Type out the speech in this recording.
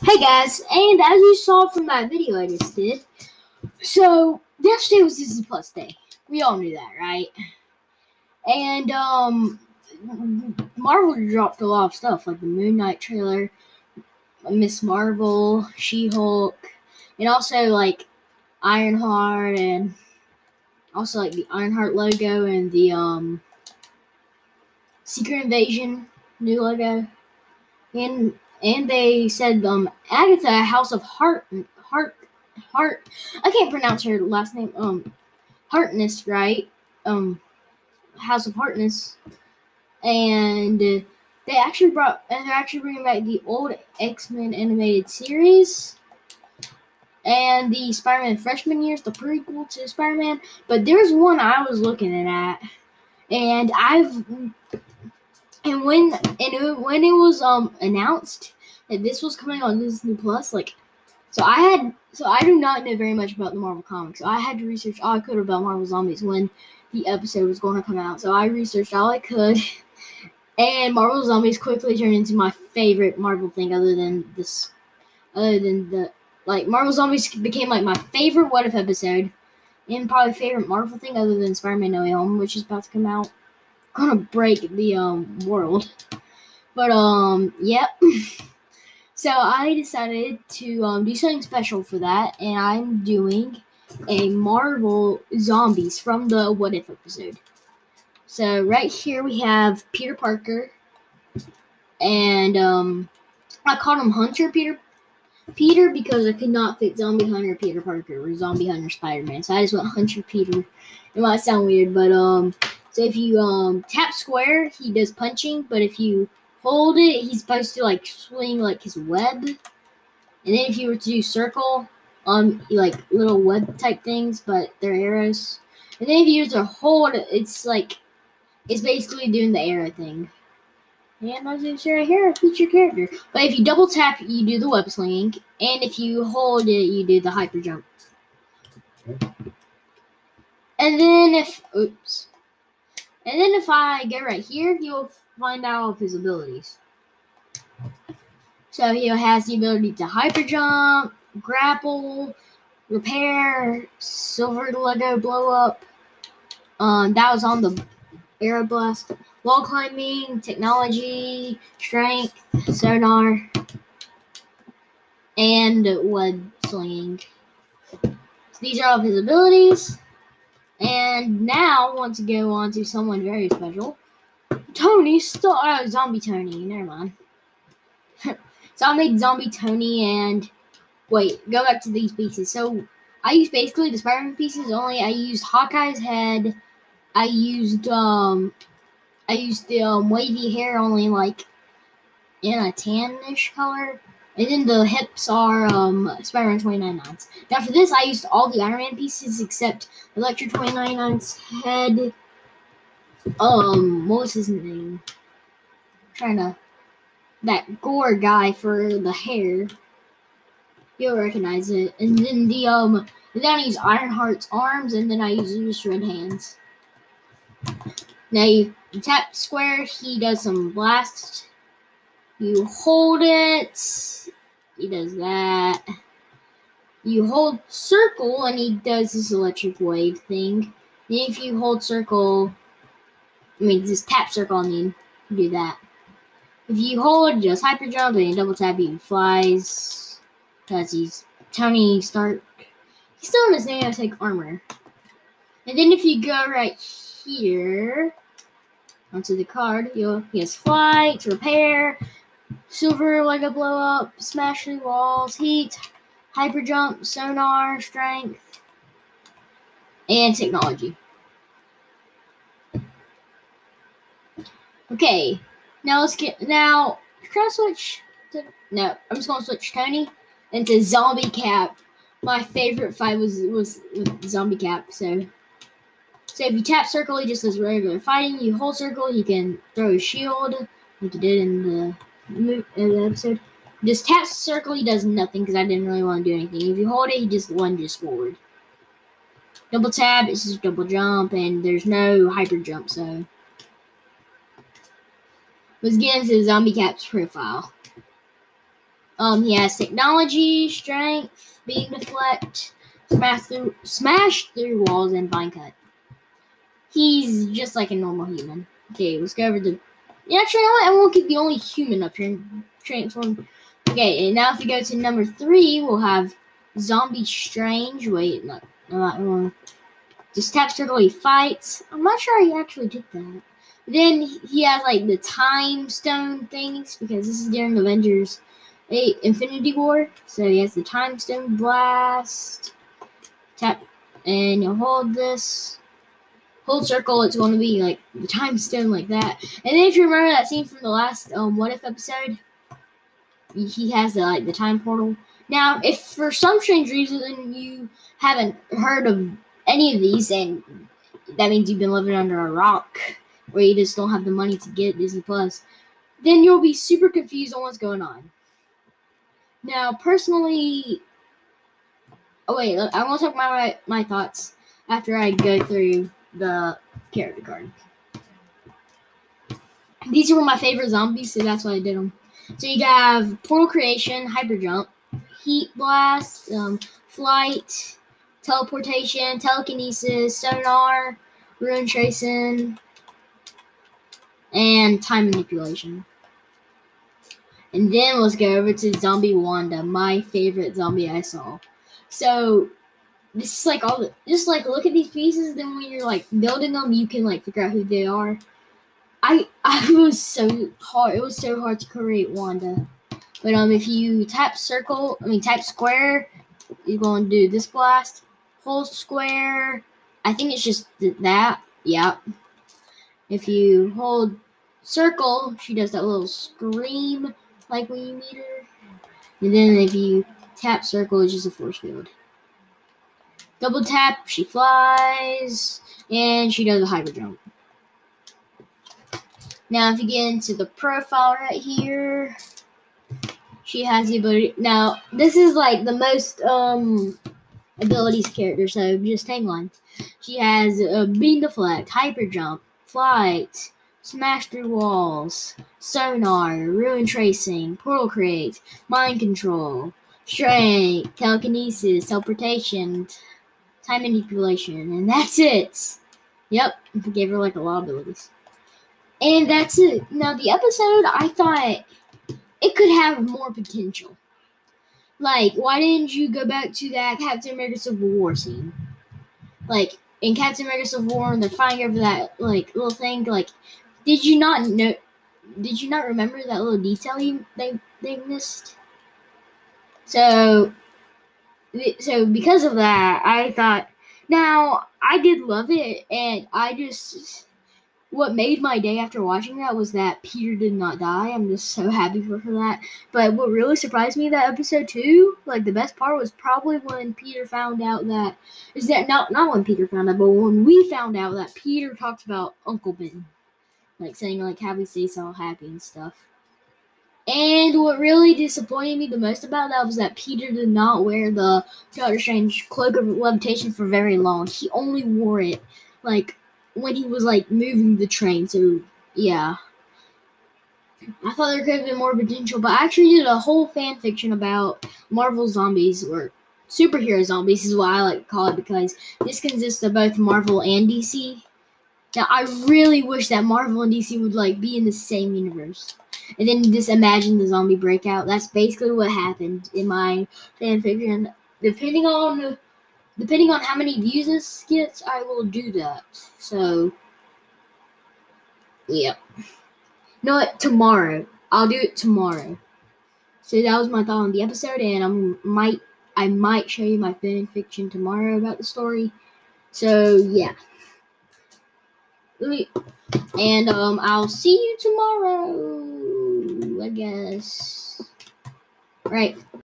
Hey guys, and as you saw from that video I just did, so yesterday was Disney Plus Day. We all knew that, right? And Marvel dropped a lot of stuff, like the Moon Knight trailer, Miss Marvel, She-Hulk, and also like Ironheart, and also like the Ironheart logo and the Secret Invasion new logo, and they said Agatha, House of Heart. I can't pronounce her last name. Harkness, right? House of Harkness, and they're actually bringing back the old X-Men animated series and the Spider-Man freshman years, the prequel to Spider-Man. But there's one I was looking at, and when it was announced that this was coming on Disney Plus, so I do not know very much about the Marvel comics. So I had to research all I could about Marvel Zombies when the episode was going to come out. So I researched all I could, and Marvel Zombies quickly turned into my favorite Marvel thing. Marvel Zombies became like my favorite What If episode, and probably favorite Marvel thing other than Spider-Man No Way Home, which is about to come out. Gonna break the world, but yep. So I decided to do something special for that, and I'm doing a Marvel Zombies from the What If episode. So right here we have Peter Parker, and I called him Hunter Peter because I could not fit Zombie Hunter Peter Parker or Zombie Hunter Spider-Man, so I just went Hunter Peter. It might sound weird, but so if you tap square, he does punching, but if you hold it, he's supposed to like swing like his web. And then if you were to do circle, like little web type things, but they're arrows. And then if you were to hold it, it's basically doing the arrow thing. And as you see right here, feature character. But if you double tap, you do the web slinging, and if you hold it, you do the hyper jump. And then if I go right here, you'll find out all of his abilities. So he has the ability to hyper jump, grapple, repair, silver Lego blow up. That was on the Arrow Blast. Wall climbing, technology, strength, sonar, and web slinging. So these are all of his abilities. And now I want to go on to someone very special. Zombie Tony. Never mind. So I made Zombie Tony, and wait, go back to these pieces. So I used basically the Spider-Man pieces, only I used Hawkeye's head. I used the wavy hair, only like in a tannish color. And then the hips are Spider-Man 2099's. Now for this, I used all the Iron Man pieces except Electro 2099's head. What was his name? That Gore guy for the hair. You'll recognize it. And then then I use Ironheart's arms, and then I use just red hands. Now you tap square, he does some blast. You hold it, he does that. You hold circle, and he does this electric wave thing. Then if you hold circle, just tap circle, and you do that. If you hold, he does hyper jump, and double tap, he flies. Because he's Tony Stark. He's still in his nanotech armor. And then if you go right here onto the card, he has flight, repair, silver Lego blow up, smash through walls, heat, hyper jump, sonar, strength, and technology. Okay, now try to switch to, no, I'm just gonna switch Tony into Zombie Cap. My favorite fight was with Zombie Cap. So if you tap circle, he just does regular fighting. You hold circle, he can throw his shield, like he did in the episode. Just tap circle, he does nothing because I didn't really want to do anything. If you hold it, he just lunges forward. Double tap, it's just double jump, and there's no hyper jump. So let's get into Zombie Cap's profile. He has technology, strength, beam deflect, smash through walls, and vine cut. He's just like a normal human. Okay, let's go over the. Yeah, actually, I won't keep the only human up here. Transform. Okay, and now if we go to number 3, we'll have Zombie Strange. Wait, not. Just tap circle, he fights. I'm not sure he actually did that. Then he has like the time stone things because this is during Avengers 8 Infinity War. So he has the time stone blast. Tap and you'll hold this. Hold circle, it's going to be like the time stone like that. And then if you remember that scene from the last What If episode, he has the time portal. Now, if for some strange reason you haven't heard of any of these, and that means you've been living under a rock, or you just don't have the money to get Disney Plus, then you'll be super confused on what's going on. Now, personally, look, I want to talk about my thoughts after I go through the character card. These are my favorite zombies, so that's why I did them. So you have Portal Creation, Hyper Jump, Heat Blast, Flight, Teleportation, Telekinesis, Sonar, Ruin Tracing, and Time Manipulation. And then let's go over to Zombie Wanda, my favorite zombie I saw. So this is like just like look at these pieces, then when you're like building them, you can like figure out who they are. It was so hard. It was so hard to create Wanda. But if you tap square, you're going to do this blast. Hold square. I think it's just that. Yeah. If you hold circle, she does that little scream like when you meet her. And then if you tap circle, it's just a force field. Double tap, she flies, and she does a hyper jump. Now, if you get into the profile right here, she has the ability. Now, this is like the most abilities character, so just hang on. She has beam deflect, hyper jump, flight, smash through walls, sonar, ruin tracing, portal create, mind control, strength, telekinesis, teleportation, time manipulation, and that's it. Yep, I gave her like a lot of abilities. And that's it. Now, the episode, I thought it could have more potential. Like, why didn't you go back to that Captain America Civil War scene? Like, in Captain America Civil War, and they're fighting over that, like, little thing, like, did you not remember that little detail they missed? So because of that, I thought, now, I did love it, and what made my day after watching that was that Peter did not die. I'm just so happy for that. But what really surprised me that episode 2, like the best part was probably when Peter found out not when Peter found out, but when we found out that Peter talked about Uncle Ben, like saying like happy stays all happy and stuff. And what really disappointed me the most about that was that Peter did not wear the Doctor Strange cloak of levitation for very long. He only wore it like when he was like moving the train. So yeah, I thought there could have been more potential, but I actually did a whole fan fiction about Marvel zombies, or superhero zombies is what I like to call it, because this consists of both Marvel and DC. Now I really wish that Marvel and DC would like be in the same universe, and then just imagine the zombie breakout. That's basically what happened in my fan fiction. Depending on how many views this gets, I will do that. So, yeah. You know what? Tomorrow. I'll do it tomorrow. So that was my thought on the episode, and I might show you my fan fiction tomorrow about the story. So, yeah. And I'll see you tomorrow, I guess. Right.